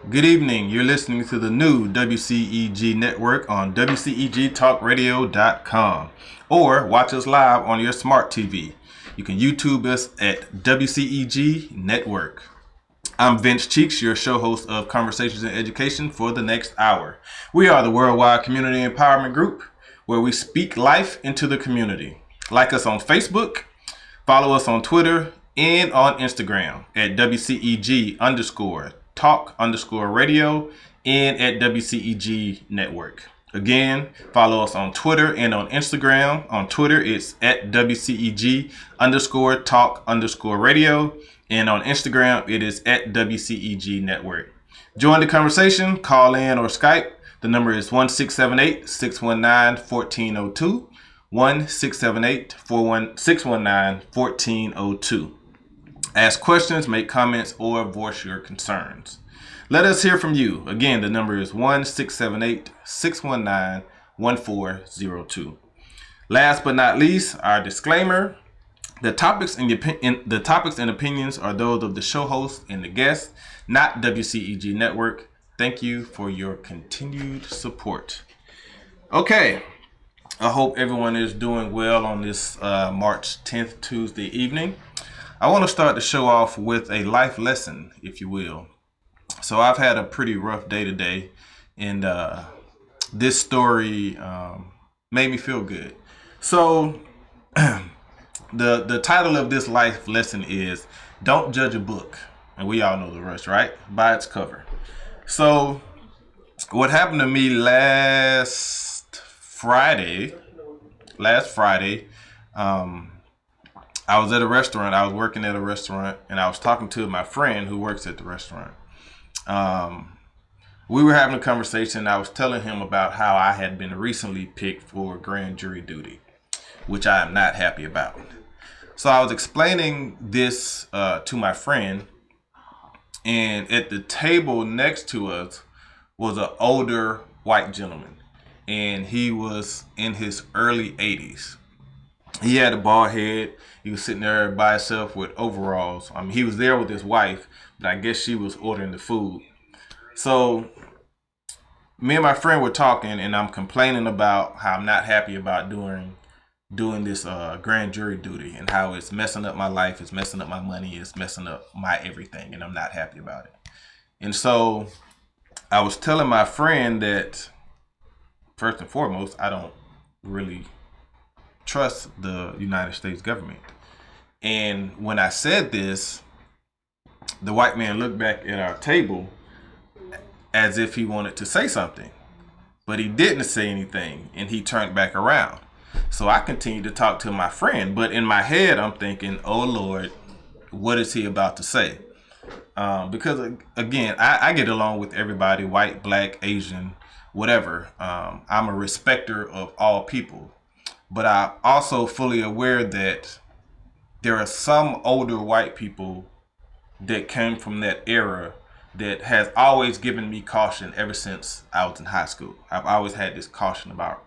Good evening. You're listening to the new WCEG Network on WCEGTalkRadio.com or watch us live on your smart TV. You can YouTube us at WCEG Network. I'm Vince Cheeks, your show host of Conversations in Education for the next hour. We are the worldwide community empowerment group where we speak life into the community. Like us on Facebook, follow us on Twitter and on Instagram at WCEG_talk_radio and at WCEG Network. Again, follow us on Twitter and on Instagram. On Twitter, it's at WCEG_talk_radio. And on Instagram, it is at WCEG Network. Join the conversation, call in or Skype. The number is 1-678-619-1402. 1-678-619-1402. Ask questions, make comments, or voice your concerns. Let us hear from you. Again, the number is 1-678-619-1402. Last but not least, our disclaimer. The topics and opinions are those of the show host and the guest, not WCEG Network. Thank you for your continued support. Okay, I hope everyone is doing well on this March 10th Tuesday evening. I want to start the show off with a life lesson, if you will. So I've had a pretty rough day today, and this story made me feel good. So the title of this life lesson is Don't Judge a Book. And we all know the rest, right? By its cover. So what happened to me last Friday, I was at a restaurant. I was working at a restaurant, and I was talking to my friend who works at the restaurant. We were having a conversation. I was telling him about how I had been recently picked for grand jury duty, which I am not happy about. So I was explaining this to my friend, and at the table next to us was an older white gentleman, and he was in his early 80s. He had a bald head. He was sitting there by himself with overalls. I mean, he was there with his wife, but I guess she was ordering the food. So me and my friend were talking, and I'm complaining about how I'm not happy about doing this grand jury duty and how it's messing up my life, it's messing up my money, it's messing up my everything, and I'm not happy about it. And so I was telling my friend that first and foremost, I don't really trust the United States government. And when I said this, the white man looked back at our table as if he wanted to say something, but he didn't say anything, and he turned back around. So I continued to talk to my friend, but in my head, I'm thinking, oh Lord, what is he about to say? Because again, I get along with everybody, white, black, Asian, whatever. I'm a respecter of all people, but I'm also fully aware that there are some older white people that came from that era that has always given me caution ever since I was in high school. I've always had this caution about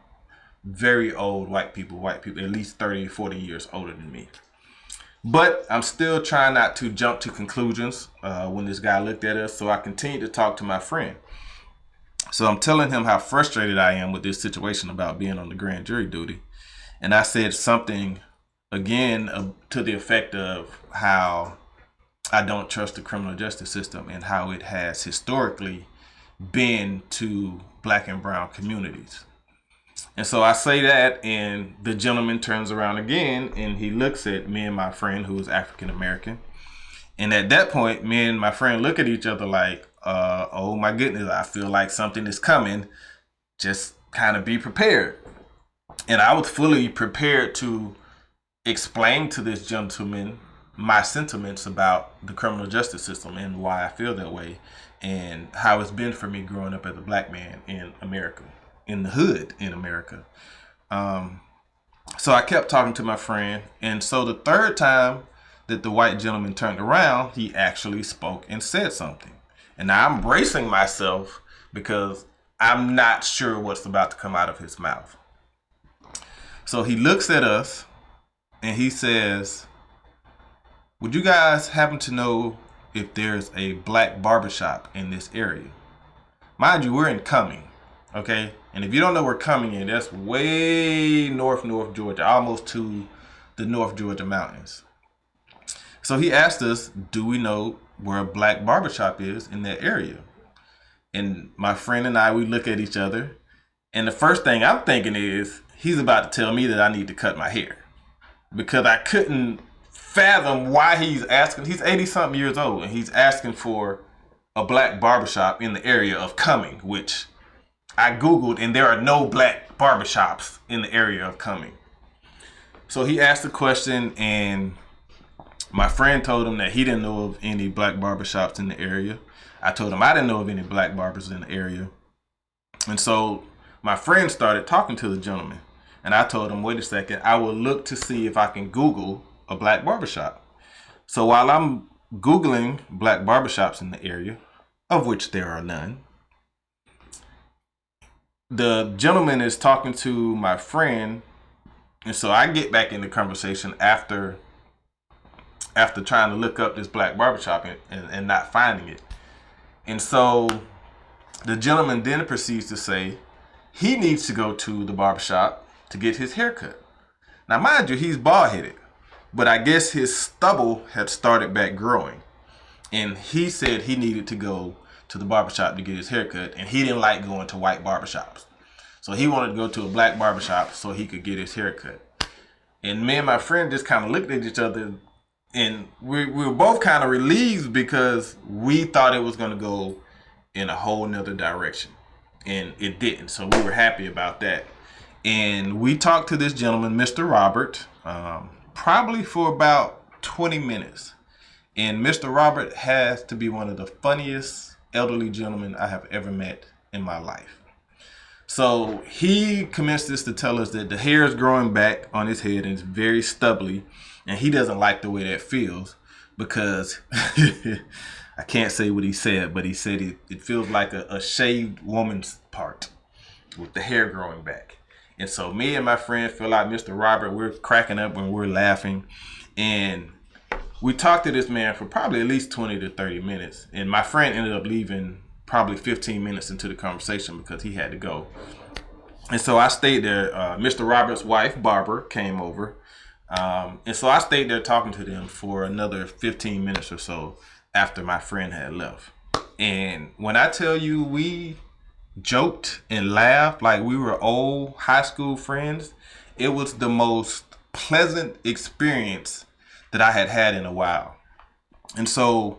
very old white people at least 30, 40 years older than me. But I'm still trying not to jump to conclusions when this guy looked at us. So I continued to talk to my friend. So I'm telling him how frustrated I am with this situation about being on the grand jury duty. And I said something again to the effect of how I don't trust the criminal justice system and how it has historically been to black and brown communities. And so I say that, and the gentleman turns around again, and he looks at me and my friend, who is African American. And at that point, me and my friend look at each other like, oh my goodness, I feel like something is coming. Just kind of be prepared. And I was fully prepared to explain to this gentleman my sentiments about the criminal justice system and why I feel that way, and how it's been for me growing up as a black man in America, in the hood in America. So I kept talking to my friend. And so the third time that the white gentleman turned around, he actually spoke and said something. And now I'm bracing myself because I'm not sure what's about to come out of his mouth. So he looks at us and he says, "Would you guys happen to know if there's a black barbershop in this area. Mind you, we're in Cumming, okay? And if you don't know where Cumming is, that's way North Georgia, almost to the North Georgia mountains. So he asked us, do we know where a black barbershop is in that area? And my friend and I, we look at each other, and the first thing I'm thinking is, he's about to tell me that I need to cut my hair. Because I couldn't fathom why he's asking. He's 80-something years old, and he's asking for a black barbershop in the area of Cumming, which I Googled, and there are no black barbershops in the area of Cumming. So he asked the question, and my friend told him that he didn't know of any black barbershops in the area. I told him I didn't know of any black barbers in the area. And so my friend started talking to the gentleman. And I told him, wait a second, I will look to see if I can Google a black barbershop. So while I'm Googling black barbershops in the area, of which there are none, the gentleman is talking to my friend. And so I get back in the conversation after trying to look up this black barbershop and not finding it. And so the gentleman then proceeds to say he needs to go to the barbershop to get his hair cut. Now, mind you, he's bald-headed, but I guess his stubble had started back growing. And he said he needed to go to the barbershop to get his hair cut, and he didn't like going to white barbershops. So he wanted to go to a black barbershop so he could get his hair cut. And me and my friend just kind of looked at each other, and we were both kind of relieved because we thought it was going to go in a whole nother direction. And it didn't. So we were happy about that. And we talked to this gentleman, Mr. Robert, probably for about 20 minutes. And Mr. Robert has to be one of the funniest elderly gentlemen I have ever met in my life. So he commences to tell us that the hair is growing back on his head and it's very stubbly. And he doesn't like the way that feels because I can't say what he said, but he said it feels like a shaved woman's part with the hair growing back. And so me and my friend feel like Mr. Robert, we're cracking up and we're laughing. And we talked to this man for probably at least 20 to 30 minutes. And my friend ended up leaving probably 15 minutes into the conversation because he had to go. And so I stayed there. Mr. Robert's wife, Barbara, came over. And so I stayed there talking to them for another 15 minutes or so after my friend had left. And when I tell you we joked and laughed like we were old high school friends, it was the most pleasant experience that I had had in a while. And so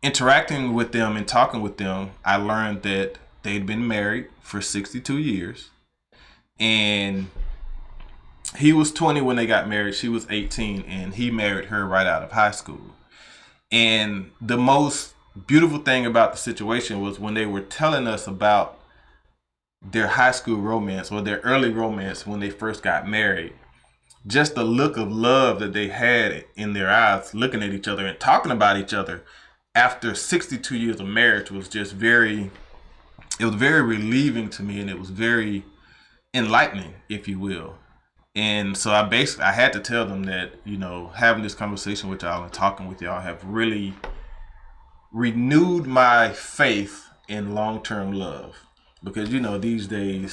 interacting with them and talking with them, I learned that they'd been married for 62 years. And he was 20 when they got married. She was 18, and he married her right out of high school. And the most beautiful thing about the situation was when they were telling us about their high school romance or their early romance when they first got married, just the look of love that they had in their eyes looking at each other and talking about each other after 62 years of marriage was just very relieving to me, and it was very enlightening, if you will. And so I had to tell them that, having this conversation with y'all and talking with y'all have really renewed my faith in long-term love. Because, these days,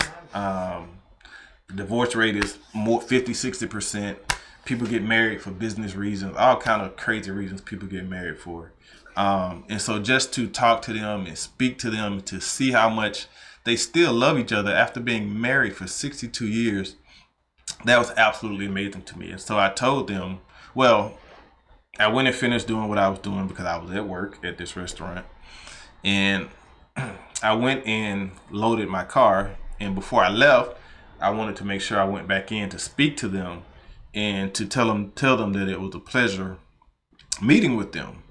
divorce rate is more 50-60%. People get married for business reasons, all kind of crazy reasons people get married for. And so just to talk to them and speak to them, to see how much they still love each other after being married for 62 years, that was absolutely amazing to me. And so I told them, I went and finished doing what I was doing because I was at work at this restaurant. And I went and loaded my car. And before I left, I wanted to make sure I went back in to speak to them and to tell them that it was a pleasure meeting with them.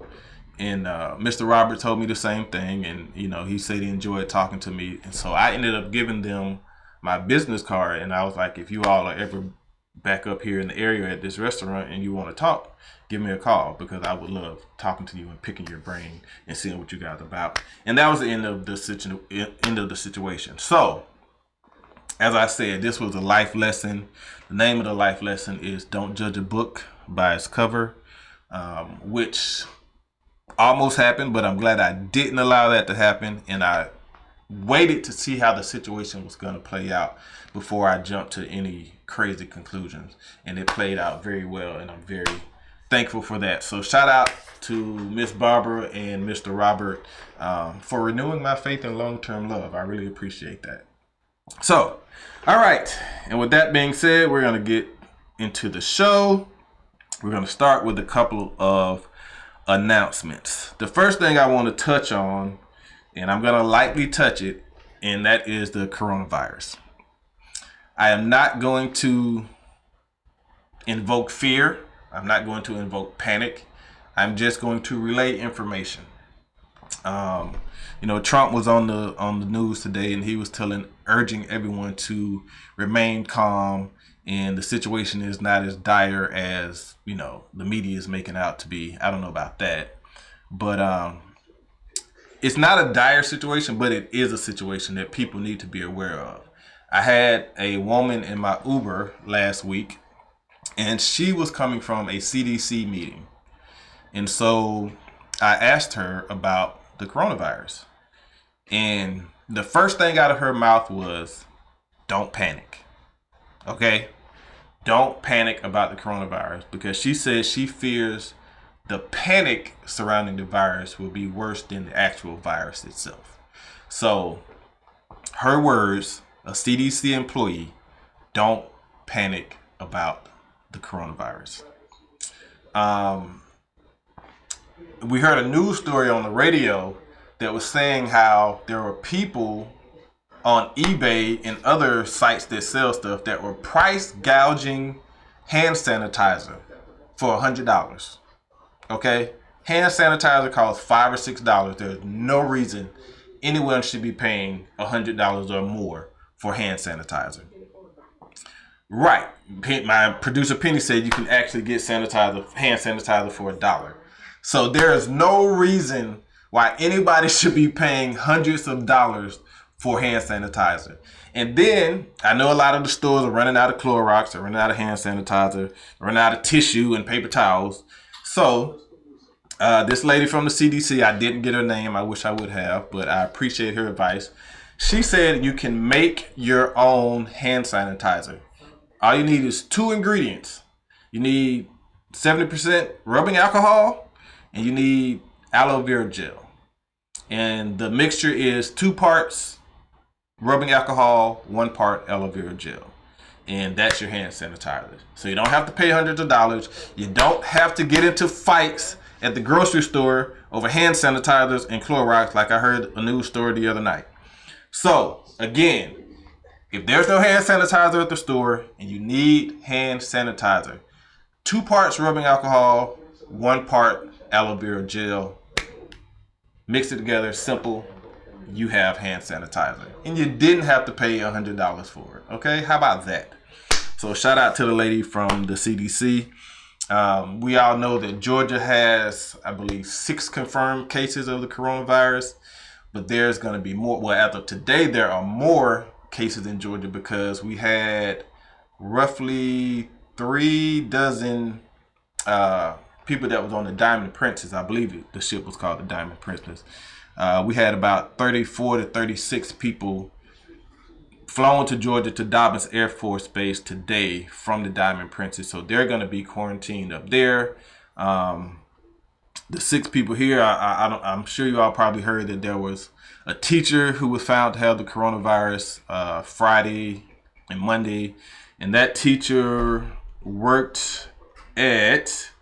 And Mr. Robert told me the same thing. And, he said he enjoyed talking to me. And so I ended up giving them my business card. And I was like, if you all are ever back up here in the area at this restaurant and you want to talk, give me a call, because I would love talking to you and picking your brain and seeing what you guys are about. And that was the end of the situation. So, as I said, this was a life lesson. The name of the life lesson is Don't Judge a Book by Its Cover, which almost happened, but I'm glad I didn't allow that to happen, and I waited to see how the situation was going to play out before I jumped to any crazy conclusions. And it played out very well, and I'm very thankful for that. So shout out to Miss Barbara and Mr. Robert for renewing my faith in long-term love. I really appreciate that. So, all right. And with that being said, we're going to get into the show. We're going to start with a couple of announcements. The first thing I want to touch on, and I'm going to lightly touch it, and that is the coronavirus. I am not going to invoke fear. I'm not going to invoke panic. I'm just going to relay information. Trump was on the news today, and he was urging everyone to remain calm, and the situation is not as dire as, the media is making out to be. I don't know about that, but it's not a dire situation, but it is a situation that people need to be aware of. I had a woman in my Uber last week, and she was coming from a CDC meeting. And so I asked her about the coronavirus. And the first thing out of her mouth was, don't panic. Okay? Don't panic about the coronavirus, because she says she fears the panic surrounding the virus will be worse than the actual virus itself. So her words, a CDC employee, don't panic about the coronavirus. We heard a news story on the radio that was saying how there were people on eBay and other sites that sell stuff that were price gouging hand sanitizer for $100. Okay? Hand sanitizer costs $5 or $6. There's no reason anyone should be paying $100 or more for hand sanitizer. Right. My producer Penny said you can actually get hand sanitizer for $1. So there is no reason why anybody should be paying hundreds of dollars for hand sanitizer. And then I know a lot of the stores are running out of Clorox, they're running out of hand sanitizer, running out of tissue and paper towels. So this lady from the CDC, I didn't get her name. I wish I would have, but I appreciate her advice. She said you can make your own hand sanitizer. All you need is 2 ingredients. You need 70% rubbing alcohol, and you need aloe vera gel. And the mixture is 2 parts rubbing alcohol, 1 part aloe vera gel. And that's your hand sanitizer. So you don't have to pay hundreds of dollars. You don't have to get into fights at the grocery store over hand sanitizers and Clorox like I heard a news story the other night. So, again, if there's no hand sanitizer at the store and you need hand sanitizer, 2 parts rubbing alcohol, 1 part aloe vera gel. Mix it together, simple. You have hand sanitizer. And you didn't have to pay $100 for it. Okay? How about that? So shout out to the lady from the CDC. We all know that Georgia has, I believe, 6 confirmed cases of the coronavirus. But there's going to be more. Well, as of today, there are more cases in Georgia because we had roughly 3 dozen people that was on the Diamond Princess. I believe the ship was called the Diamond Princess. We had about 34 to 36 people flown to Georgia to Dobbins Air Force Base today from the Diamond Princess. So they're going to be quarantined up there. The 6 people here, I'm sure you all probably heard that there was a teacher who was found to have the coronavirus Friday and Monday. And that teacher worked at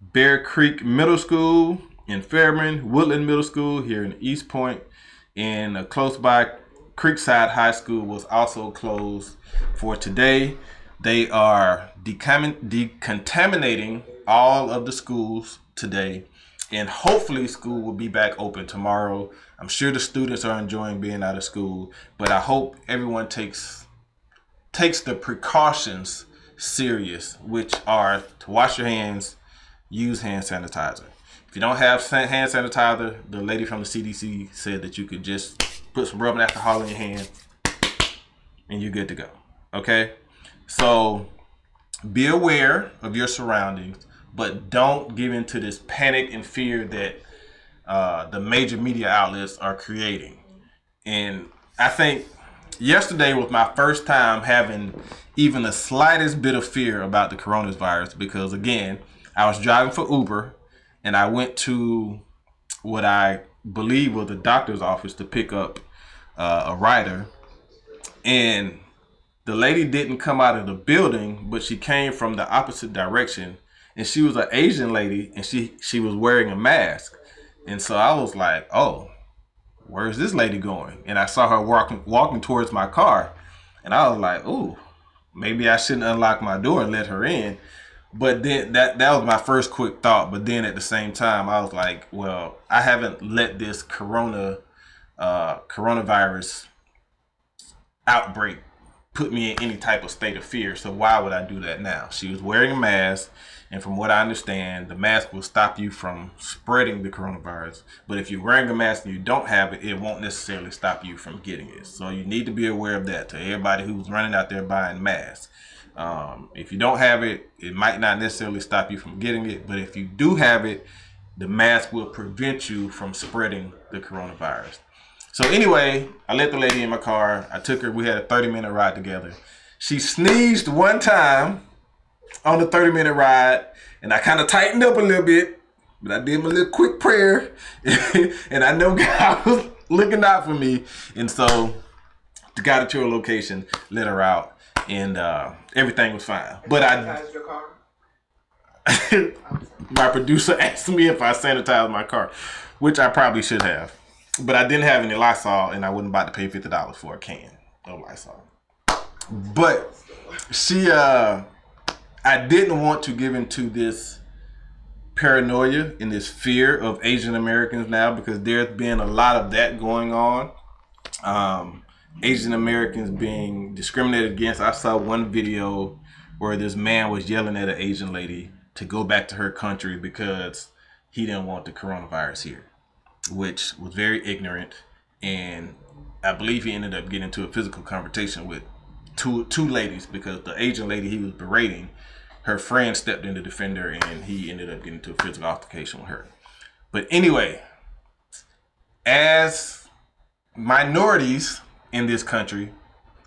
Bear Creek Middle School in Fairman, Woodland Middle School here in East Point, and close by Creekside High School was also closed for today. They are decontaminating all of the schools today, and hopefully school will be back open tomorrow. I'm sure the students are enjoying being out of school, but I hope everyone takes the precautions serious, which are to wash your hands, use hand sanitizer. If you don't have hand sanitizer, the lady from the CDC said that you could just put some rubbing alcohol in your hand and you're good to go. Okay? So be aware of your surroundings, but don't give into this panic and fear that the major media outlets are creating. And I think yesterday was my first time having even the slightest bit of fear about the coronavirus, because again, I was driving for Uber and I went to what I believe was the doctor's office to pick up a rider, and the lady didn't come out of the building, but she came from the opposite direction, and she was an Asian lady, and she was wearing a mask. And so I was like, oh, where's this lady going? And I saw her walking towards my car, and I was like, oh, maybe I shouldn't unlock my door and let her in. But then that was my first quick thought. But then at the same time, I was like, well, I haven't let this coronavirus outbreak put me in any type of state of fear. So why would I do that now? She was wearing a mask, and from what I understand, the mask will stop you from spreading the coronavirus. But if you're wearing a mask and you don't have it, it won't necessarily stop you from getting it. So you need to be aware of that, to everybody who's running out there buying masks. If you don't have it, it might not necessarily stop you from getting it. But if you do have it, the mask will prevent you from spreading the coronavirus. So anyway, I let the lady in my car. I took her. We had a 30-minute ride together. She sneezed one time on the 30-minute ride, and I kind of tightened up a little bit, but I did my little quick prayer, and I know God was looking out for me. And so got her to her location, let her out, and everything was fine. But your car? my producer asked me if I sanitized my car, which I probably should have. But I didn't have any Lysol, and I wasn't about to pay $50 for a can of Lysol. But she, I didn't want to give into this paranoia and this fear of Asian Americans now, because there's been a lot of that going on. Asian Americans being discriminated against. I saw one video where this man was yelling at an Asian lady to go back to her country because he didn't want the coronavirus here, which was very ignorant. And I believe he ended up getting into a physical confrontation with two ladies, because the Asian lady he was berating, her friend stepped in to defend her, and he ended up getting into a physical altercation with her. But anyway, as minorities in this country,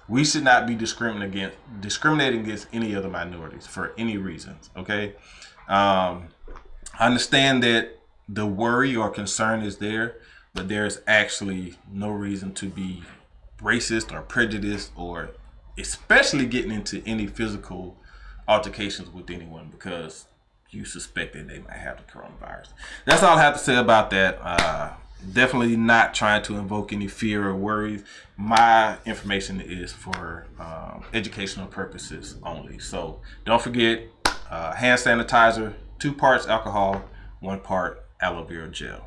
we should not be discriminating against any other minorities for any reasons, okay? I understand that the worry or concern is there, but there's actually no reason to be racist or prejudiced, or especially getting into any physical altercations with anyone because you suspect that they might have the coronavirus. That's all I have to say about that. Definitely not trying to invoke any fear or worries. My information is for educational purposes only. So don't forget, hand sanitizer, 2 parts alcohol, 1 part aloe vera gel.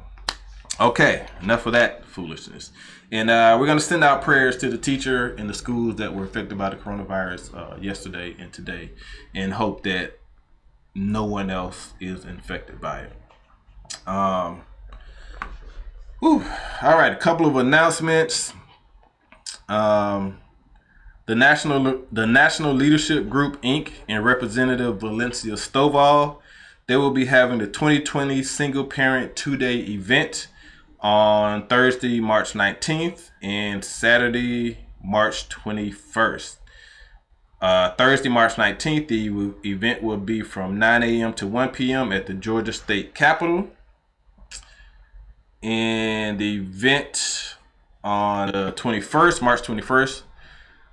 Okay, enough of that foolishness. And we're going to send out prayers to the teacher in the schools that were affected by the coronavirus yesterday and today, and hope that no one else is infected by it. All right, a couple of announcements. The National Leadership Group, Inc. and Representative Valencia Stovall, they will be having the 2020 Single Parent 2-Day event on Thursday, March 19th and Saturday, March 21st. Thursday, March 19th, the event will be from 9 a.m. to 1 p.m. at the Georgia State Capitol. And the event on the 21st, March 21st,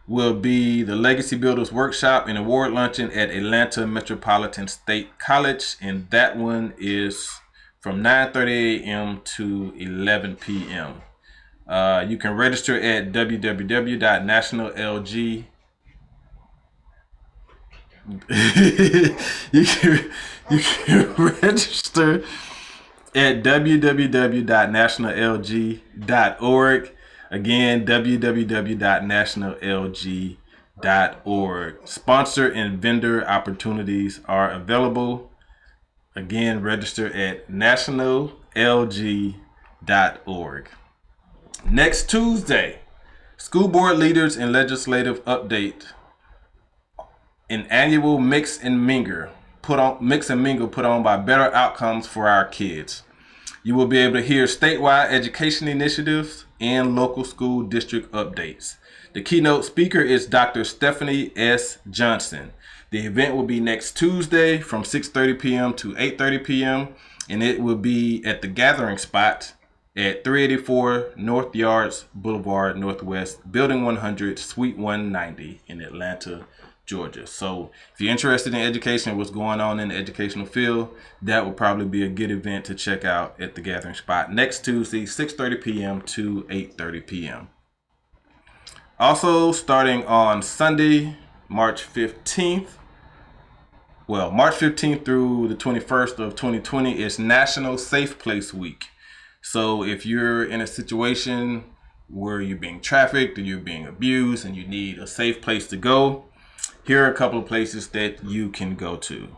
will be the Legacy Builders Workshop and Award Luncheon at Atlanta Metropolitan State College. And that one is from 9:30 a.m. to 11 p.m. You can register at www.nationallg. you can register at www.nationallg.org. Again, www.nationallg.org. Sponsor and vendor opportunities are available. Again, register at nationallg.org. Next Tuesday, school board leaders and legislative update. An annual mix and mingle put on by Better Outcomes for Our Kids. You will be able to hear statewide education initiatives and local school district updates. The keynote speaker is Dr. Stephanie S. Johnson. The event will be next Tuesday from 6:30 p.m. to 8:30 p.m. and it will be at the Gathering Spot at 384 North Yards Boulevard Northwest, Building 100, Suite 190 in Atlanta, Georgia. So if you're interested in education, what's going on in the educational field, that would probably be a good event to check out at the Gathering Spot next Tuesday, 6:30 p.m. to 8:30 p.m. Also, starting on Sunday, March 15th through the 21st of 2020 is National Safe Place Week. So if you're in a situation where you're being trafficked or you're being abused and you need a safe place to go, here are a couple of places that you can go to.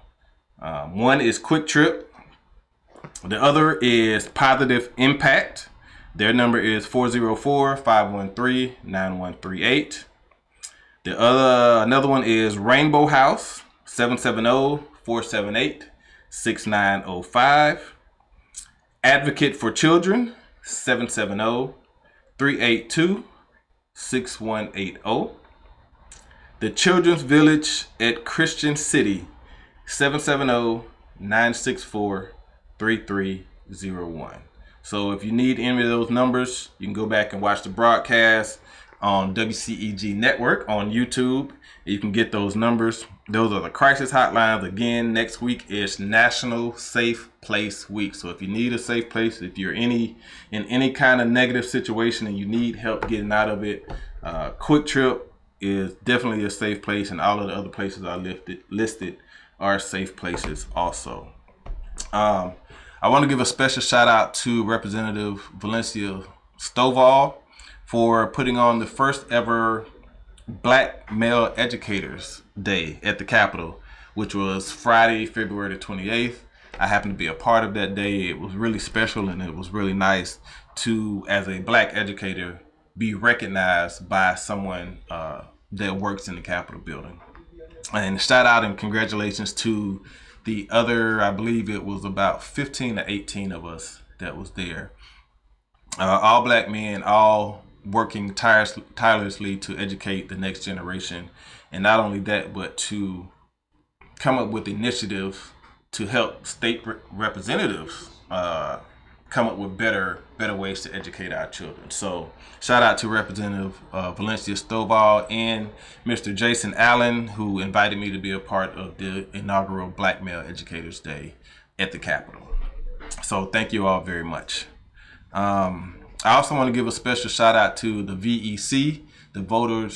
One is Quick Trip. The other is Positive Impact. Their number is 404-513-9138. Another one is Rainbow House, 770-478-6905. Advocate for Children, 770-382-6180. The Children's Village at Christian City, 770-964-3301. So if you need any of those numbers, you can go back and watch the broadcast on WCEG Network on YouTube. You can get those numbers. Those are the crisis hotlines. Again, next week is National Safe Place Week. So if you need a safe place, if you're in any kind of negative situation and you need help getting out of it, Quick Trip is definitely a safe place, and all of the other places I listed are safe places also. I want to give a special shout out to Representative Valencia Stovall for putting on the first ever Black Male Educators Day at the Capitol, which was Friday, February the 28th. I happened to be a part of that day. It was really special and it was really nice to, as a Black educator, be recognized by someone that works in the Capitol building. And shout out and congratulations to the other, I believe it was about 15 to 18 of us that was there. All Black men, all working tirelessly to educate the next generation. And not only that, but to come up with initiatives to help state representatives come up with better ways to educate our children. So shout out to Representative Valencia Stovall and Mr. Jason Allen, who invited me to be a part of the inaugural Black Male Educators Day at the Capitol. So thank you all very much. I also want to give a special shout out to the VEC, the Voter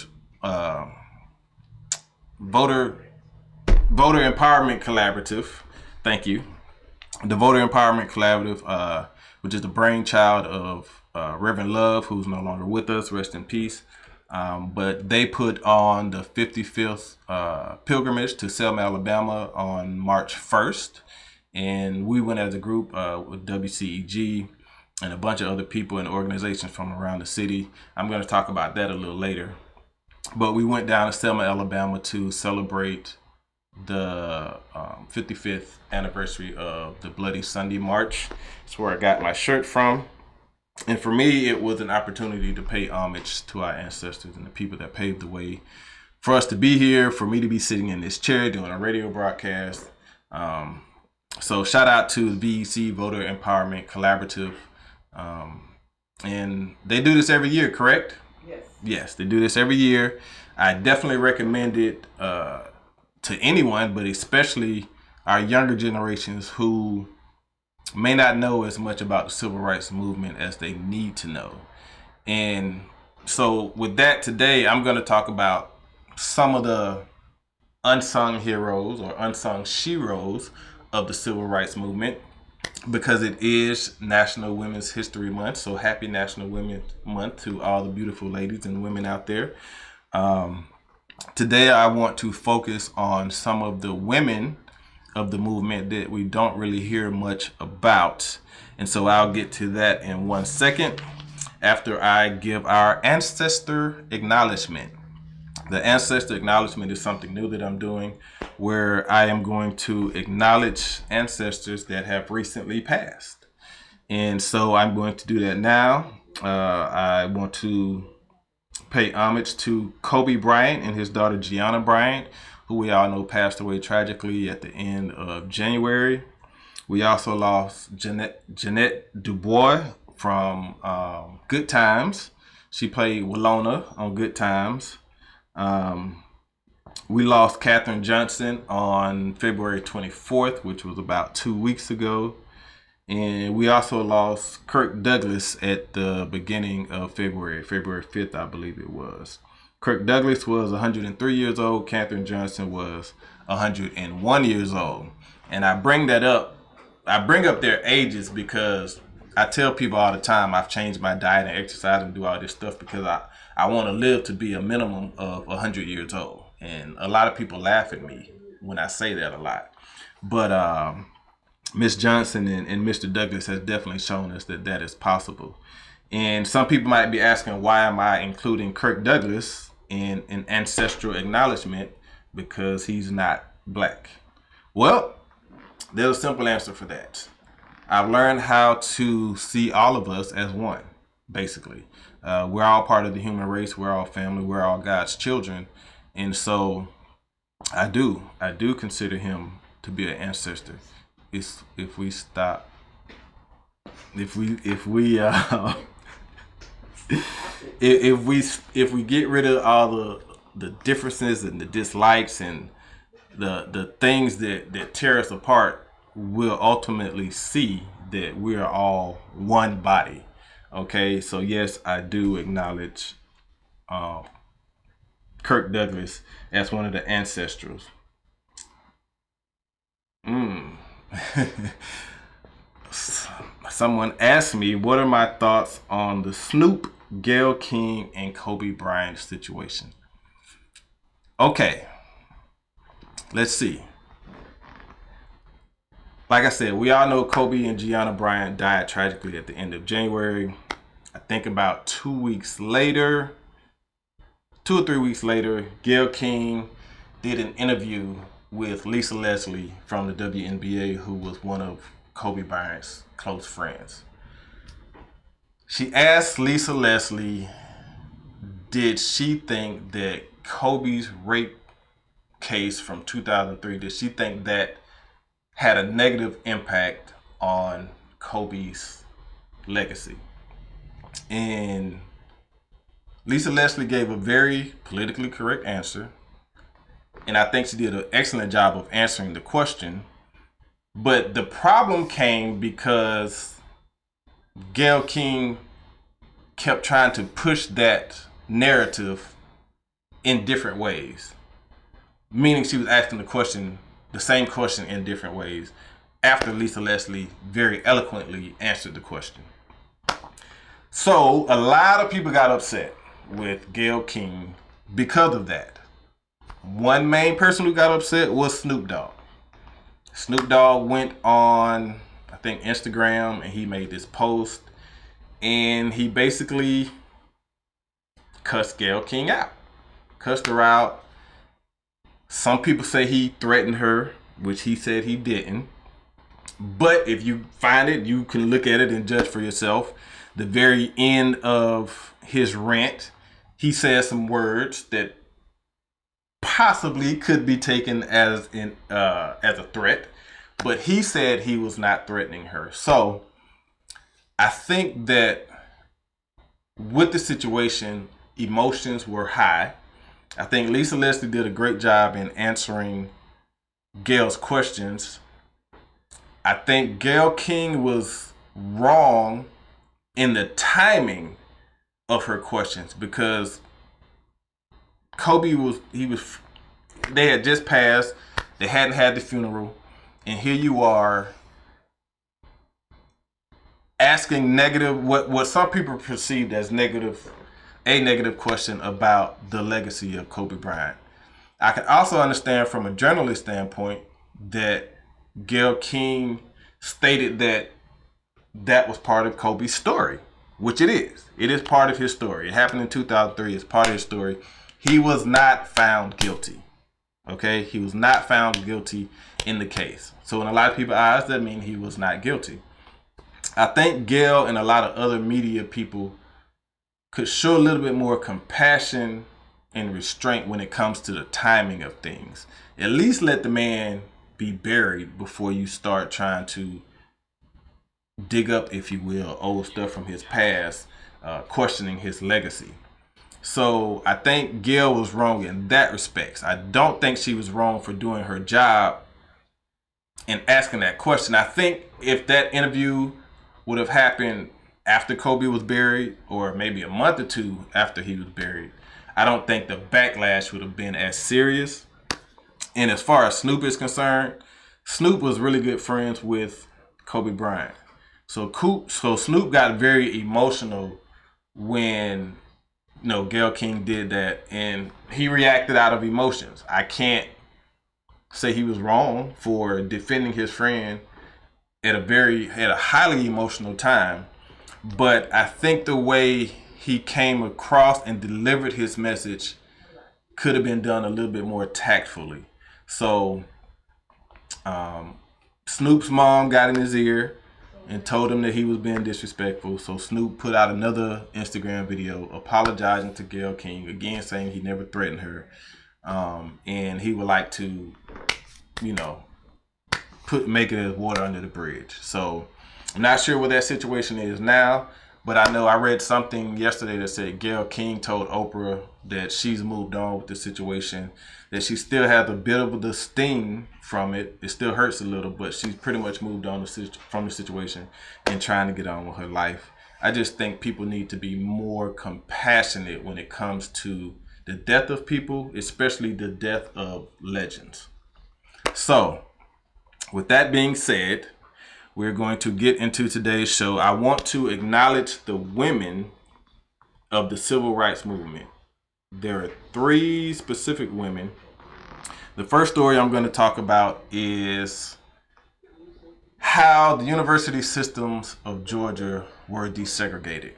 Empowerment Collaborative. Thank you. The Voter Empowerment Collaborative, which is the brainchild of Reverend Love, who's no longer with us, rest in peace. But they put on the 55th pilgrimage to Selma, Alabama on March 1st. And we went as a group with WCEG and a bunch of other people and organizations from around the city. I'm going to talk about that a little later. But we went down to Selma, Alabama to celebrate the 55th anniversary of the Bloody Sunday March. It's where I got my shirt from. And for me, it was an opportunity to pay homage to our ancestors and the people that paved the way for us to be here, for me to be sitting in this chair doing a radio broadcast. So shout out to the VEC Voter Empowerment Collaborative. And they do this every year, correct? Yes. Yes, they do this every year. I definitely recommend it to anyone, but especially our younger generations who may not know as much about the civil rights movement as they need to know. And so with that, today I'm going to talk about some of the unsung heroes or unsung sheroes of the civil rights movement, because it is National Women's History Month. So happy National Women's Month to all the beautiful ladies and women out there. Today I want to focus on some of the women of the movement that we don't really hear much about. And so I'll get to that in 1 second after I give our ancestor acknowledgement. The ancestor acknowledgement is something new that I'm doing, where I am going to acknowledge ancestors that have recently passed. And so I'm going to do that now. I want to pay homage to Kobe Bryant and his daughter Gianna Bryant, who we all know passed away tragically at the end of January. We also lost Jeanette Dubois from Good Times. She played Walona on Good Times. We lost Katherine Johnson on February 24th, which was about 2 weeks ago. And we also lost Kirk Douglas at the beginning of February 5th, I believe it was. Kirk Douglas was 103 years old. Katherine Johnson was 101 years old. And I bring up their ages because I tell people all the time I've changed my diet and exercise and do all this stuff because I want to live to be a minimum of 100 years old. And a lot of people laugh at me when I say that a lot. But Miss Johnson and Mr. Douglas has definitely shown us that that is possible. And some people might be asking, why am I including Kirk Douglas in an ancestral acknowledgement because he's not black? Well, there's a simple answer for that. I've learned how to see all of us as one, basically. We're all part of the human race. We're all family. We're all God's children. And so I do consider him to be an ancestor. If we get rid of all the differences and the dislikes and the things that tear us apart, we'll ultimately see that we are all one body. Okay, so yes, I do acknowledge Kirk Douglas as one of the ancestrals. Someone asked me, what are my thoughts on the Snoop, Gayle King, and Kobe Bryant situation? Okay, let's see. Like I said, we all know Kobe and Gianna Bryant died tragically at the end of January. I think about 2 weeks later, 2 or 3 weeks later, Gayle King did an interview with Lisa Leslie from the WNBA, who was one of Kobe Bryant's close friends. She asked Lisa Leslie, did she think that Kobe's rape case from 2003, did she think that had a negative impact on Kobe's legacy? And Lisa Leslie gave a very politically correct answer. And I think she did an excellent job of answering the question. But the problem came because Gayle King kept trying to push that narrative in different ways. Meaning she was asking the same question in different ways after Lisa Leslie very eloquently answered the question. So a lot of people got upset with Gayle King because of that. One main person who got upset was Snoop Dogg. Snoop Dogg went on, I think, Instagram, and he made this post, and he basically cussed Gayle King out. Cussed her out. Some people say he threatened her, which he said he didn't. But if you find it, you can look at it and judge for yourself. The very end of his rant, he said some words that possibly could be taken as a threat, but he said he was not threatening her. So I think that with the situation, emotions were high. I think Lisa Leslie did a great job in answering Gayle's questions. I think Gayle King was wrong in the timing of her questions because they had just passed, they hadn't had the funeral, and here you are asking what some people perceived as a negative question about the legacy of Kobe Bryant. I can also understand from a journalist standpoint that Gayle King stated that was part of Kobe's story, which it is. It is part of his story. It happened in 2003. It's part of his story. He was not found guilty. Okay? He was not found guilty in the case. So in a lot of people's eyes, that means he was not guilty. I think Gayle and a lot of other media people could show a little bit more compassion and restraint when it comes to the timing of things. At least let the man be buried before you start trying to dig up, if you will, old stuff from his past, questioning his legacy. So I think Gayle was wrong in that respect. I don't think she was wrong for doing her job and asking that question. I think if that interview would have happened after Kobe was buried, or maybe a month or two after he was buried, I don't think the backlash would have been as serious. And as far as Snoop is concerned, Snoop was really good friends with Kobe Bryant. So Snoop got very emotional when Gayle King did that, and he reacted out of emotions. I can't say he was wrong for defending his friend at a highly emotional time, but I think the way he came across and delivered his message could have been done a little bit more tactfully. So Snoop's mom got in his ear and told him that he was being disrespectful. So Snoop put out another Instagram video apologizing to Gayle King, again saying he never threatened her, and he would like to, make it as water under the bridge. So I'm not sure what that situation is now, but I know I read something yesterday that said Gayle King told Oprah that she's moved on with the situation, that she still has a bit of the sting from it. It still hurts a little, but she's pretty much moved on from the situation and trying to get on with her life. I just think people need to be more compassionate when it comes to the death of people, especially the death of legends. So, with that being said, we're going to get into today's show. I want to acknowledge the women of the civil rights movement. There are 3 specific women. The first story I'm going to talk about is how the university systems of Georgia were desegregated.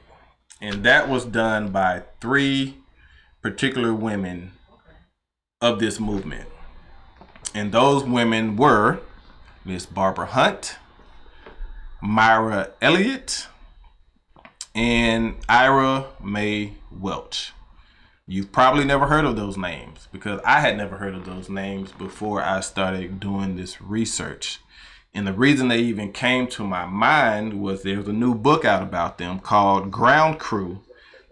And that was done by 3 particular women of this movement. And those women were Miss Barbara Hunt, Myra Elliott, and Ira Mae Welch. You've probably never heard of those names, because I had never heard of those names before I started doing this research. And the reason they even came to my mind was there's a new book out about them called Ground Crew,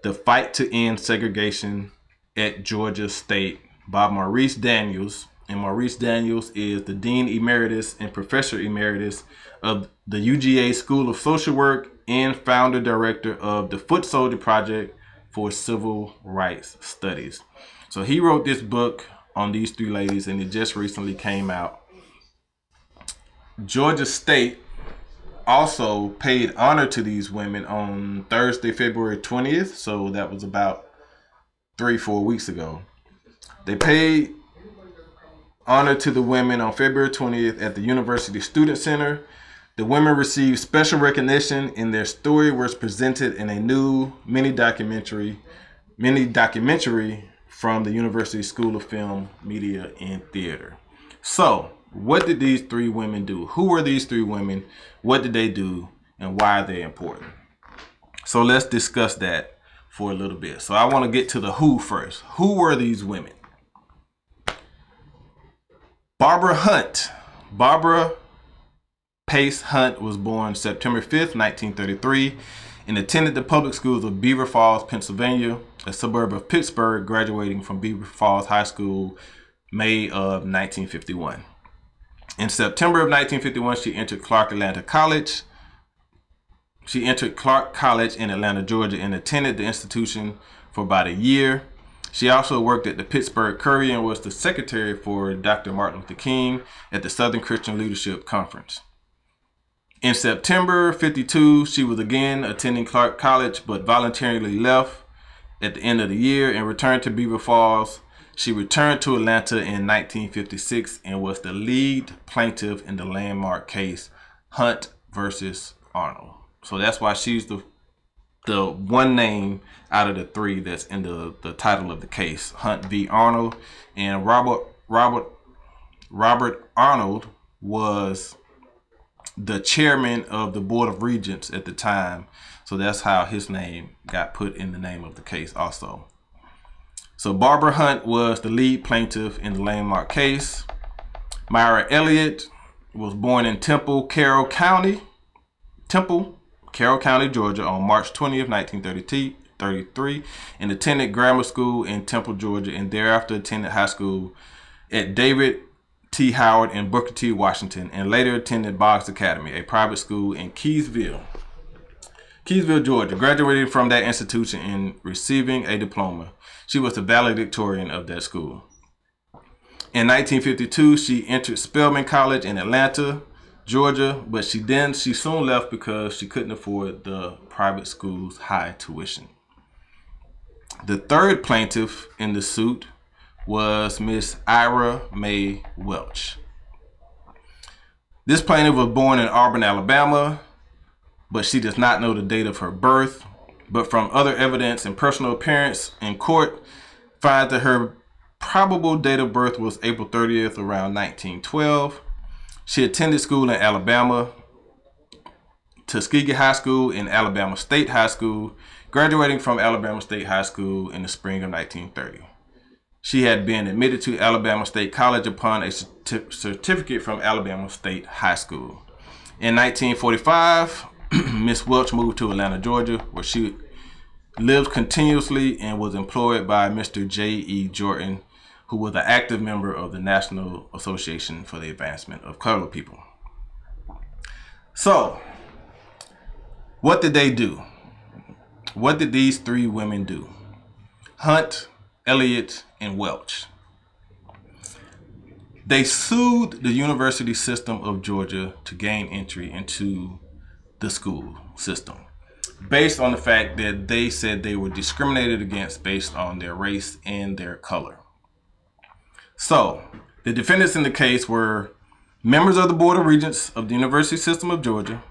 The Fight to End Segregation at Georgia State by Maurice Daniels. And Maurice Daniels is the Dean Emeritus and Professor Emeritus of the UGA School of Social Work and founder director of the Foot Soldier Project for Civil Rights Studies. So he wrote this book on these 3 ladies, and it just recently came out. Georgia State also paid honor to these women on Thursday, February 20th. So that was about 3-4 weeks ago. They paid honor to the women on February 20th at the University Student Center. The women received special recognition, and their story was presented in a new mini documentary from the University School of Film, Media, and Theater. So, what did these 3 women do? Who were these 3 women? What did they do? And why are they important? So let's discuss that for a little bit. So I want to get to the who first. Who were these women? Barbara Hunt. Barbara Pace Hunt was born September 5th, 1933, and attended the public schools of Beaver Falls, Pennsylvania, a suburb of Pittsburgh, graduating from Beaver Falls High School May of 1951. In September of 1951, she entered Clark College in Atlanta, Georgia, and attended the institution for about a year. She also worked at the Pittsburgh Courier and was the secretary for Dr. Martin Luther King at the Southern Christian Leadership Conference. In September 52, she was again attending Clark College, but voluntarily left at the end of the year and returned to Beaver Falls. She returned to Atlanta in 1956 and was the lead plaintiff in the landmark case Hunt versus Arnold. So that's why she's the one name out of the 3 that's in the title of the case, Hunt v. Arnold. And Robert Arnold was the chairman of the Board of Regents at the time. So that's how his name got put in the name of the case also. So Barbara Hunt was the lead plaintiff in the landmark case. Myra Elliott was born in Temple, Carroll County, Georgia on March 20th, 1933, and attended grammar school in Temple, Georgia, and thereafter attended high school at David T. Howard in Booker T. Washington, and later attended Boggs Academy, a private school in Keysville, Georgia. Graduated from that institution and receiving a diploma. She was the valedictorian of that school. In 1952, she entered Spelman College in Atlanta, Georgia, but she soon left because she couldn't afford the private school's high tuition. The third plaintiff in the suit was Miss Ira Mae Welch. This plaintiff was born in Auburn, Alabama, but she does not know the date of her birth. But from other evidence and personal appearance in court, finds that her probable date of birth was April 30th, around 1912. She attended school in Alabama, Tuskegee High School and Alabama State High School, graduating from Alabama State High School in the spring of 1930. She had been admitted to Alabama State College upon a certificate from Alabama State High School. In 1945, Miss Welch moved to Atlanta, Georgia, where she lived continuously and was employed by Mr. J.E. Jordan, who was an active member of the National Association for the Advancement of Colored People. So, what did they do? What did these three women do? Hunt, Elliott, and Welch. They sued the University System of Georgia to gain entry into the school system based on the fact that they said they were discriminated against based on their race and their color. So, the defendants in the case were members of the Board of Regents of the University System of Georgia,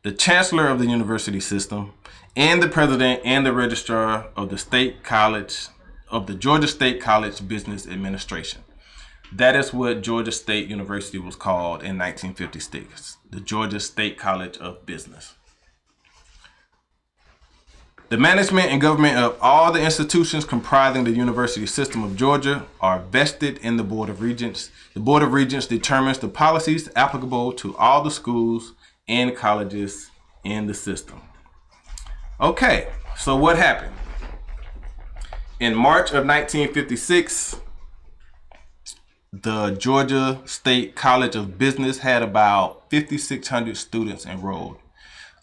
the Chancellor of the University System, and the President and the Registrar of the Georgia State College Business Administration. That is what Georgia State University was called in 1956, the Georgia State College of Business. The management and government of all the institutions comprising the University System of Georgia are vested in the Board of Regents. The Board of Regents determines the policies applicable to all the schools and colleges in the system. Okay, so what happened? In March of 1956, the Georgia State College of Business had about 5,600 students enrolled.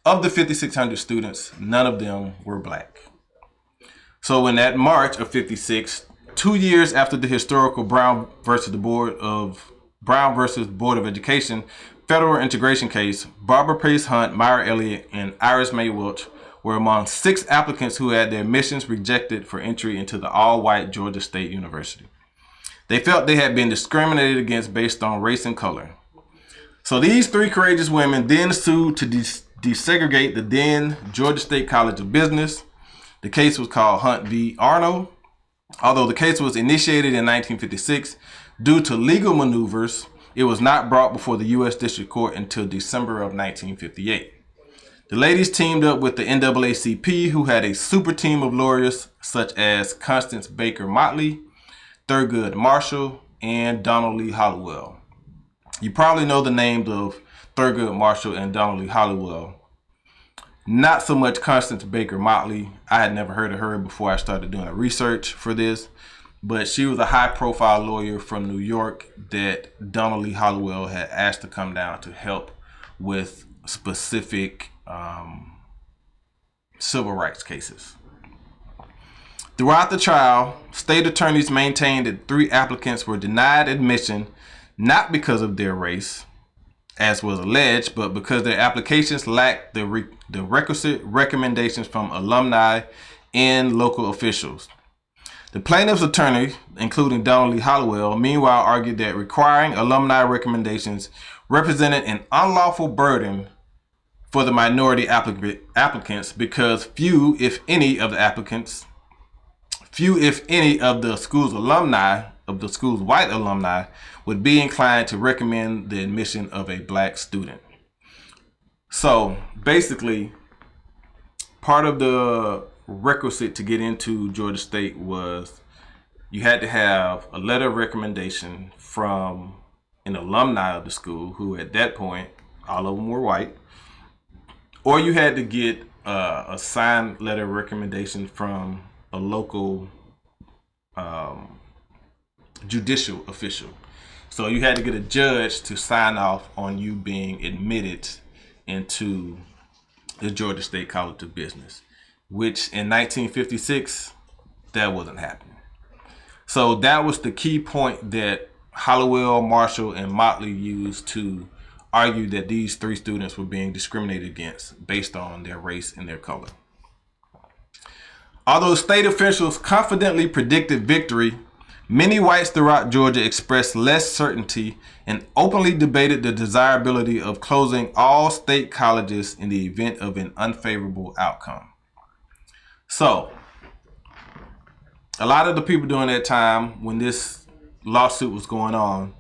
Of the 5,600 students, none of them were black. So in that March of 56, 2 years after the historical Brown versus Board of Education federal integration case, Barbara Pace Hunt, Myra Elliott, and Iris Mae Welch were among 6 applicants who had their admissions rejected for entry into the all-white Georgia State University. They felt they had been discriminated against based on race and color. So these 3 courageous women then sued to desegregate the then Georgia State College of Business. The case was called Hunt v. Arnold. Although the case was initiated in 1956, due to legal maneuvers, it was not brought before the U.S. District Court until December of 1958. The ladies teamed up with the NAACP, who had a super team of lawyers such as Constance Baker Motley, Thurgood Marshall, and Donald Lee Halliwell. You probably know the names of Thurgood Marshall and Donald Lee Halliwell. Not so much Constance Baker Motley. I had never heard of her before I started doing a research for this, but she was a high-profile lawyer from New York that Donald Lee Halliwell had asked to come down to help with specific civil rights cases. Throughout the trial, state attorneys maintained that 3 applicants were denied admission not because of their race, as was alleged, but because their applications lacked the requisite recommendations from alumni and local officials. The plaintiff's attorney, including Donald Lee Halliwell, meanwhile argued that requiring alumni recommendations represented an unlawful burden for the minority applicants because few, if any, of the school's white alumni, would be inclined to recommend the admission of a black student. So basically, part of the requisite to get into Georgia State was you had to have a letter of recommendation from an alumni of the school, who at that point, all of them were white, or you had to get a signed letter of recommendation from a local judicial official. So you had to get a judge to sign off on you being admitted into the Georgia State College of Business, which in 1956, that wasn't happening. So that was the key point that Hollowell, Marshall, and Motley used to argue that these three students were being discriminated against based on their race and their color. Although state officials confidently predicted victory, many whites throughout Georgia expressed less certainty and openly debated the desirability of closing all state colleges in the event of an unfavorable outcome. So, a lot of the people during that time, when this lawsuit was going on,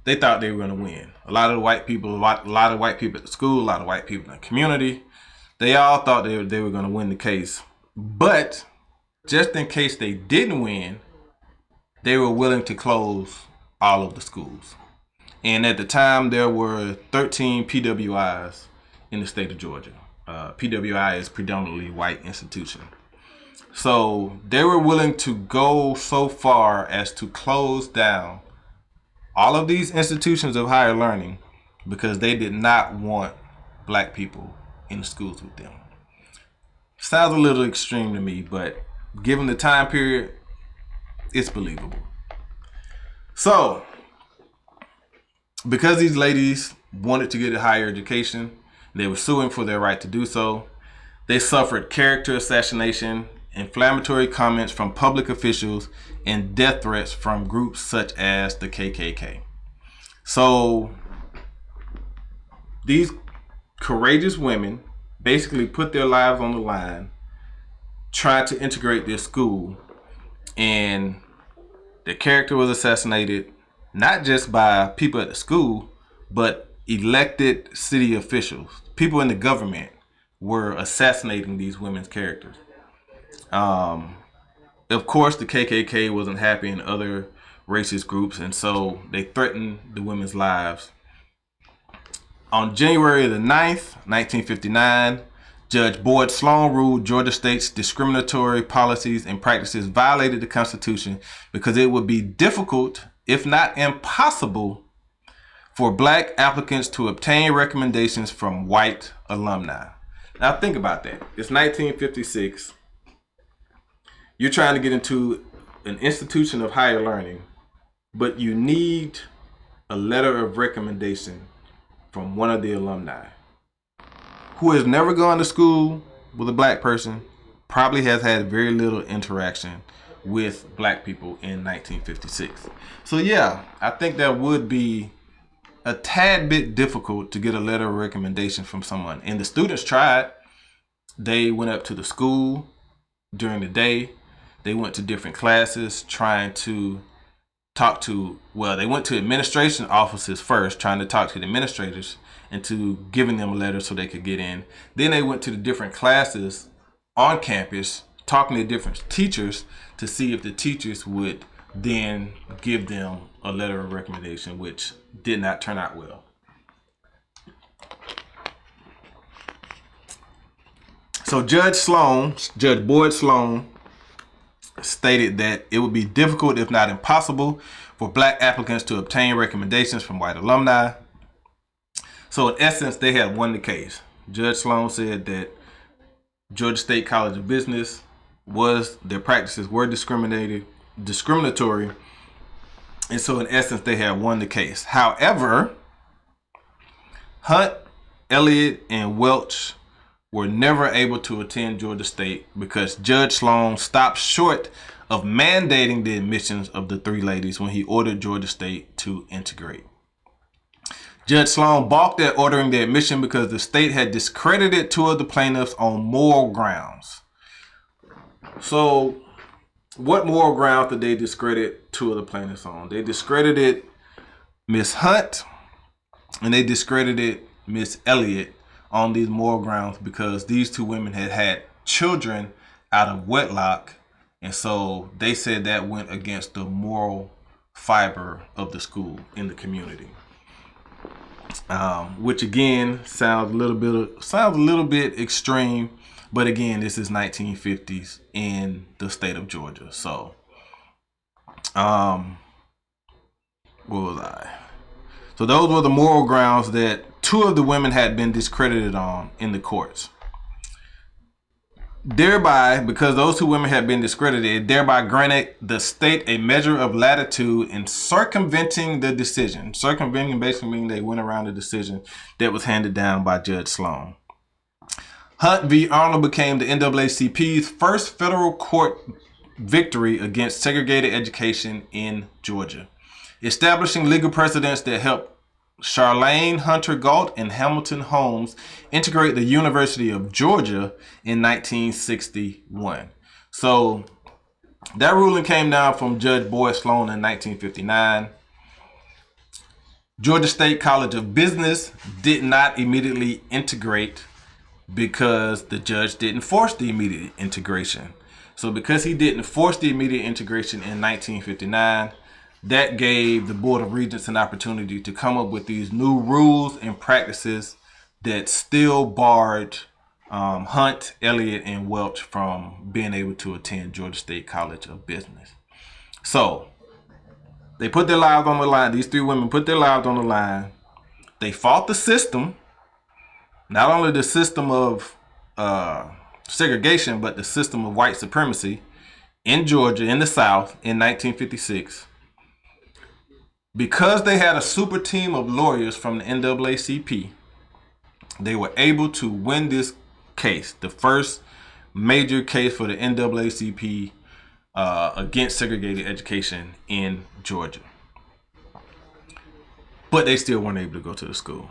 they thought they were going to win. A lot of white people at the school, a lot of white people in the community, they all thought they were going to win the case. But just in case they didn't win, they were willing to close all of the schools. And at the time, there were 13 PWIs in the state of Georgia. PWI is predominantly white institution. So they were willing to go so far as to close down all of these institutions of higher learning because they did not want black people in the schools with them. Sounds a little extreme to me, but given the time period, it's believable. So, because these ladies wanted to get a higher education, they were suing for their right to do so. They suffered character assassination, inflammatory comments from public officials, and death threats from groups such as the KKK. So, these courageous women basically put their lives on the line, tried to integrate this school, and their character was assassinated, not just by people at the school, but elected city officials. People in the government were assassinating these women's characters. Of course, the KKK wasn't happy in other racist groups, and so they threatened the women's lives. On January the 9th, 1959, Judge Boyd Sloan ruled Georgia State's discriminatory policies and practices violated the Constitution because it would be difficult, if not impossible, for black applicants to obtain recommendations from white alumni. Now think about that. It's 1956. You're trying to get into an institution of higher learning, but you need a letter of recommendation from one of the alumni who has never gone to school with a black person, probably has had very little interaction with black people in 1956. So yeah, I think that would be a tad bit difficult to get a letter of recommendation from someone. And the students tried. They went up to the school during the day. They went to different classes trying to talk to, they went to administration offices first, trying to talk to the administrators into giving them a letter so they could get in. Then they went to the different classes on campus, talking to different teachers to see if the teachers would then give them a letter of recommendation, which did not turn out well. So Judge Boyd Sloan, stated that it would be difficult, if not impossible, for black applicants to obtain recommendations from white alumni. So in essence, they had won the case. Judge Sloan said that Georgia State College of Business their practices were discriminatory. And so in essence, they had won the case. However, Hunt, Elliott, and Welch were never able to attend Georgia State because Judge Sloan stopped short of mandating the admissions of the three ladies when he ordered Georgia State to integrate. Judge Sloan balked at ordering their admission because the state had discredited two of the plaintiffs on moral grounds. So, what moral grounds did they discredit two of the plaintiffs on? They discredited Miss Hunt and they discredited Miss Elliott on these moral grounds because these two women had had children out of wedlock, and so they said that went against the moral fiber of the school in the community. Which again sounds a little bit extreme, but again, this is 1950s in the state of Georgia. So, what was I? So those were the moral grounds that two of the women had been discredited on in the courts. Thereby, because those two women had been discredited, thereby granted the state a measure of latitude in circumventing the decision. Circumventing basically means they went around the decision that was handed down by Judge Sloan. Hunt v. Arnold became the NAACP's first federal court victory against segregated education in Georgia, establishing legal precedents that helped Charlene Hunter Galt and Hamilton Holmes integrate the University of Georgia in 1961. So that ruling came down from Judge Boyd Sloan in 1959. Georgia State College of Business did not immediately integrate because the judge didn't force the immediate integration. So because he didn't force the immediate integration in 1959, that gave the Board of Regents an opportunity to come up with these new rules and practices that still barred Hunt, Elliott, and Welch from being able to attend Georgia State College of Business. So they put their lives on the line. These three women put their lives on the line. They fought the system, not only the system of segregation, but the system of white supremacy in Georgia, in the South, in 1956. Because they had a super team of lawyers from the NAACP, they were able to win this case, the first major case for the NAACP against segregated education in Georgia. But they still weren't able to go to the school.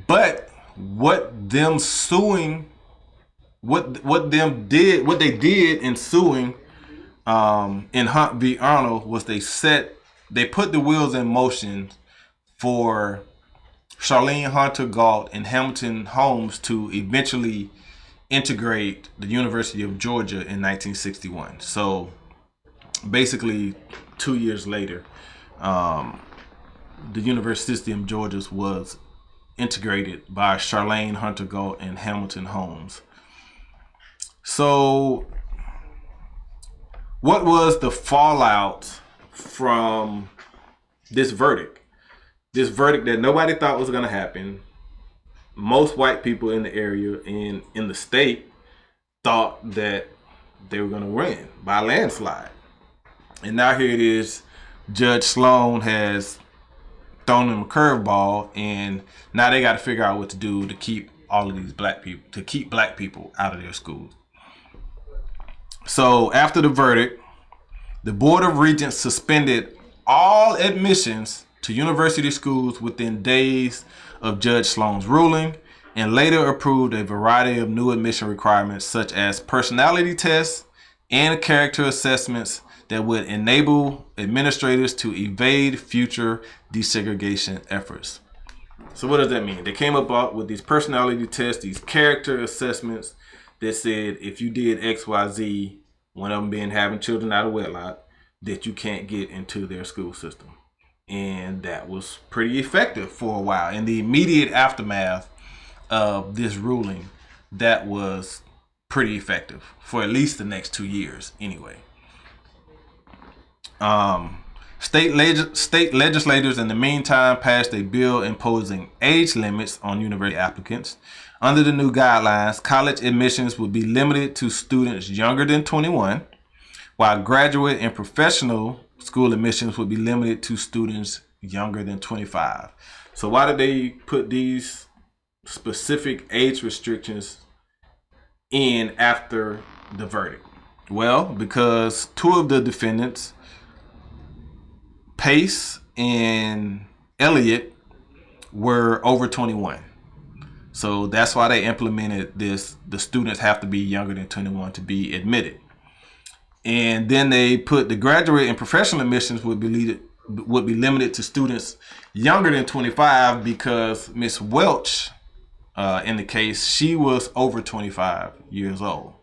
But what they did in suing in Hunt v. Arnold was they put the wheels in motion for Charlene Hunter Galt and Hamilton Holmes to eventually integrate the University of Georgia in 1961. So basically 2 years later, the University of Georgia was integrated by Charlene Hunter Galt and Hamilton Holmes. So what was the fallout from this verdict? This verdict that nobody thought was going to happen. Most white people in the area and in the state thought that they were going to win by a landslide. And now here it is, Judge Sloan has thrown them a curveball, and now they got to figure out what to do to keep all of these black people out of their schools. So after the verdict, the Board of Regents suspended all admissions to university schools within days of Judge Sloan's ruling, and later approved a variety of new admission requirements such as personality tests and character assessments that would enable administrators to evade future desegregation efforts. So what does that mean? They came up with these personality tests, these character assessments that said if you did X, Y, Z, one of them being having children out of wedlock, that you can't get into their school system. And that was pretty effective for a while. In the immediate aftermath of this ruling, that was pretty effective for at least the next 2 years anyway. State legislators in the meantime passed a bill imposing age limits on university applicants. Under the new guidelines, college admissions would be limited to students younger than 21, while graduate and professional school admissions would be limited to students younger than 25. So why did they put these specific age restrictions in after the verdict? Well, because two of the defendants, Pace and Elliott, were over 21. So that's why they implemented this. The students have to be younger than 21 to be admitted. And then they put the graduate and professional admissions would be would be limited to students younger than 25 because Miss Welch, in the case, she was over 25 years old.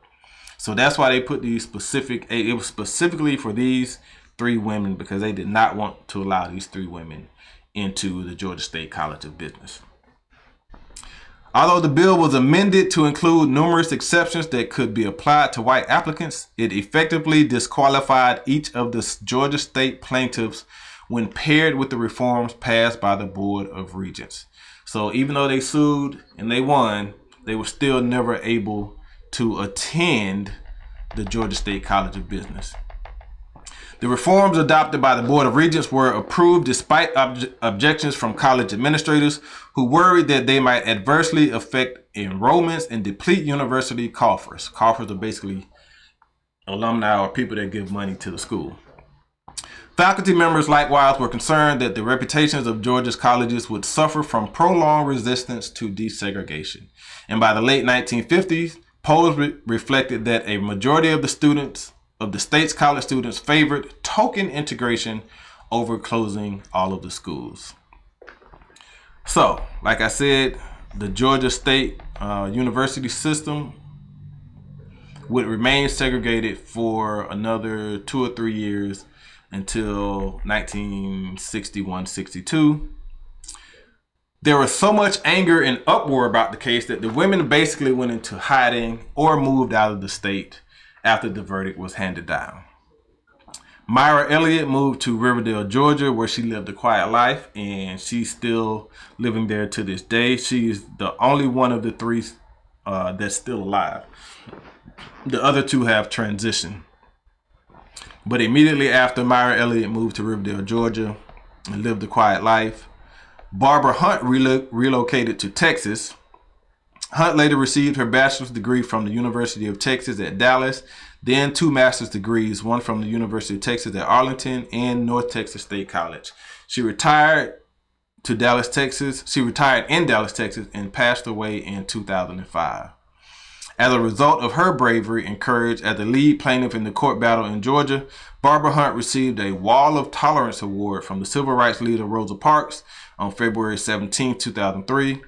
So that's why they put these it was specifically for these 3 women because they did not want to allow these 3 women into the Georgia State College of Business. Although the bill was amended to include numerous exceptions that could be applied to white applicants, it effectively disqualified each of the Georgia State plaintiffs when paired with the reforms passed by the Board of Regents. So even though they sued and they won, they were still never able to attend the Georgia State College of Business. The reforms adopted by the Board of Regents were approved despite objections from college administrators who worried that they might adversely affect enrollments and deplete university coffers. Coffers are basically alumni or people that give money to the school. Faculty members likewise were concerned that the reputations of Georgia's colleges would suffer from prolonged resistance to desegregation. And by the late 1950s, polls reflected that a majority of the state's college students favored token integration over closing all of the schools. So, like I said, the Georgia State University system would remain segregated for another 2 or 3 years until 1961-62. There was so much anger and uproar about the case that the women basically went into hiding or moved out of the state after the verdict was handed down. Myra Elliott moved to Riverdale, Georgia, where she lived a quiet life, and she's still living there to this day. She's the only one of the 3 that's still alive. The other 2 have transitioned. But immediately after Myra Elliott moved to Riverdale, Georgia, and lived a quiet life, Barbara Hunt relocated to Texas. Hunt later received her bachelor's degree from the University of Texas at Dallas, then 2 master's degrees, one from the University of Texas at Arlington and North Texas State College. She retired in Dallas, Texas, and passed away in 2005. As a result of her bravery and courage as the lead plaintiff in the court battle in Georgia, Barbara Hunt received a Wall of Tolerance Award from the civil rights leader Rosa Parks on February 17, 2003.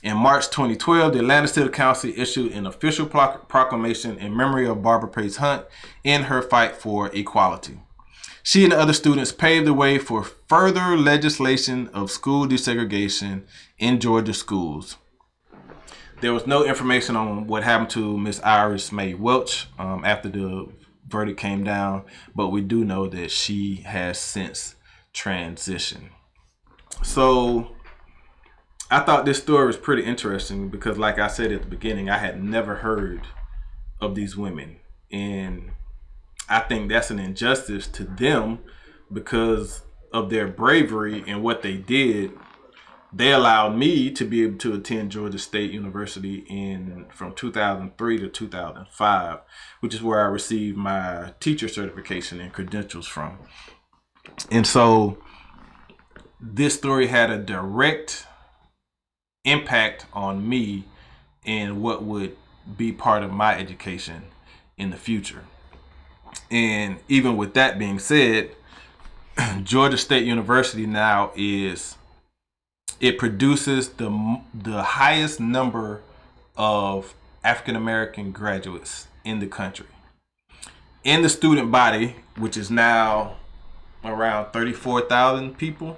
In March 2012, the Atlanta City Council issued an official proclamation in memory of Barbara Praise Hunt in her fight for equality. She and the other students paved the way for further legislation of school desegregation in Georgia schools. There was no information on what happened to Miss Iris Mae Welch after the verdict came down, but we do know that she has since transitioned. So I thought this story was pretty interesting because, like I said at the beginning, I had never heard of these women. And I think that's an injustice to them because of their bravery and what they did. They allowed me to be able to attend Georgia State University from 2003 to 2005, which is where I received my teacher certification and credentials from. And so this story had a direct impact on me and what would be part of my education in the future. And even with that being said, Georgia State University now it produces the highest number of African American graduates in the country. In the student body, which is now around 34,000 people,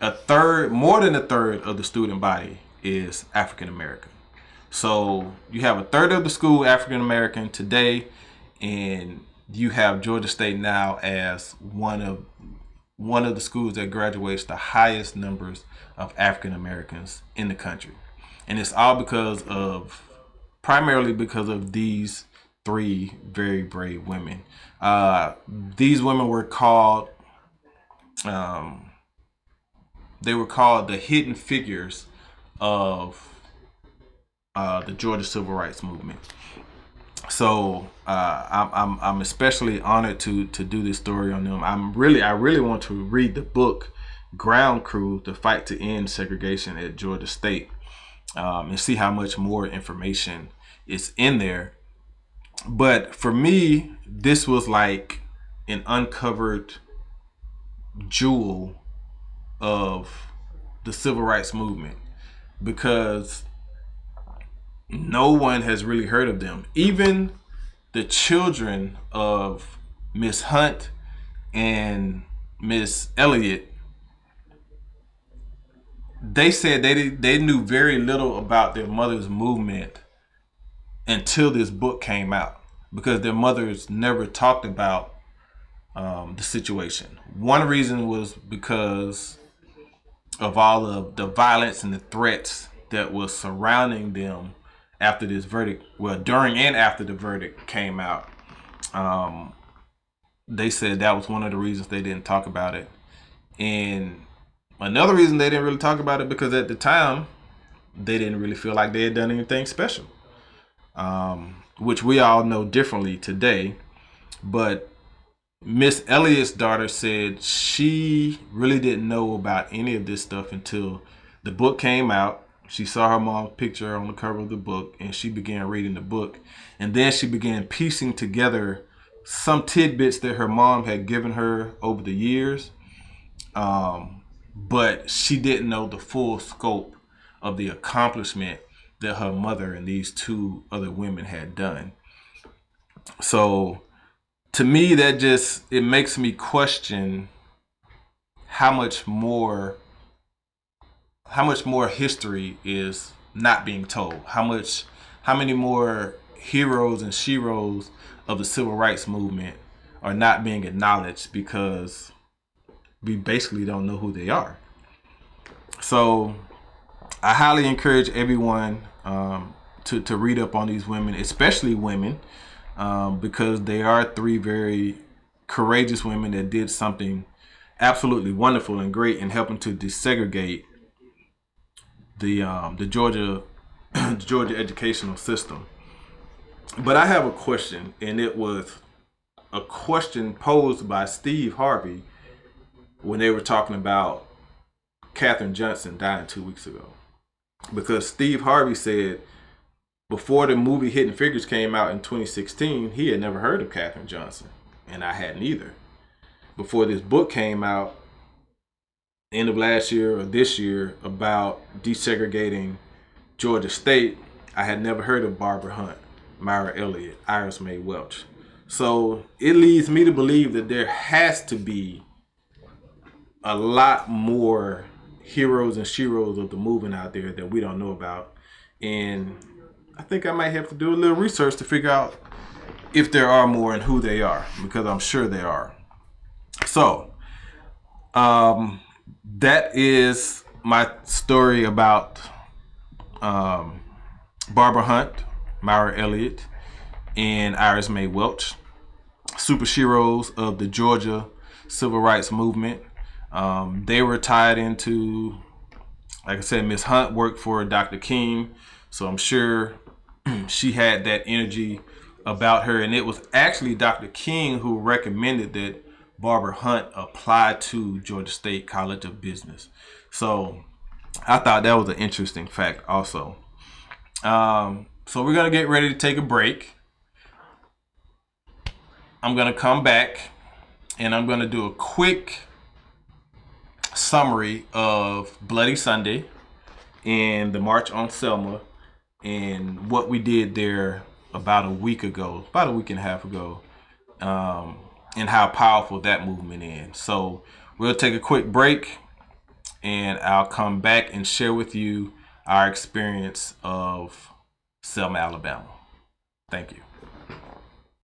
more than a third of the student body is African American. So you have a third of the school African American today, and you have Georgia State now as one of the schools that graduates the highest numbers of African Americans in the country. And it's all primarily because of these 3 very brave women. These women were called, the hidden figures of the Georgia Civil Rights Movement. So I'm especially honored to do this story on them. I really want to read the book Ground Crew: The Fight to End Segregation at Georgia State, and see how much more information is in there. But for me, this was like an uncovered jewel of the civil rights movement, because no one has really heard of them. Even the children of Miss Hunt and Miss Elliott, they said they knew very little about their mother's movement until this book came out, because their mothers never talked about the situation. One reason was because of all of the violence and the threats that was surrounding them after this verdict, well, during and after the verdict came out. They said that was one of the reasons they didn't talk about it. And another reason they didn't really talk about it, because at the time, they didn't really feel like they had done anything special, which we all know differently today. But Miss Elliott's daughter said she really didn't know about any of this stuff until the book came out. She saw her mom's picture on the cover of the book, and she began reading the book. And then she began piecing together some tidbits that her mom had given her over the years. But she didn't know the full scope of the accomplishment that her mother and these two other women had done. So to me, that just, it makes me question how much more history is not being told. How many more heroes and sheroes of the civil rights movement are not being acknowledged because we basically don't know who they are. So I highly encourage everyone to read up on these women, especially women, because they are three very courageous women that did something absolutely wonderful and great in helping to desegregate the Georgia educational system. But I have a question, and it was a question posed by Steve Harvey when they were talking about Katherine Johnson dying 2 weeks ago. Because Steve Harvey said before the movie Hidden Figures came out in 2016, he had never heard of Katherine Johnson, and I hadn't either. Before this book came out, end of last year or this year, about desegregating Georgia State, I had never heard of Barbara Hunt, Myra Elliott, Iris Mae Welch. So it leads me to believe that there has to be a lot more heroes and sheroes of the movement out there that we don't know about. And I think I might have to do a little research to figure out if there are more and who they are, because I'm sure there are. So that is my story about Barbara Hunt, Myra Elliott, and Iris Mae Welch, super sheroes of the Georgia civil rights movement. They were tied into, like I said, Miss Hunt worked for Dr. King, so I'm sure she had that energy about her. And it was actually Dr. King who recommended that Barbara Hunt apply to Georgia State College of Business. So I thought that was an interesting fact also. So we're going to get ready to take a break. I'm going to come back and I'm going to do a quick summary of Bloody Sunday and the March on Selma and what we did there about a week and a half ago, and how powerful that movement is. So we'll take a quick break and I'll come back and share with you our experience of Selma, Alabama. Thank you.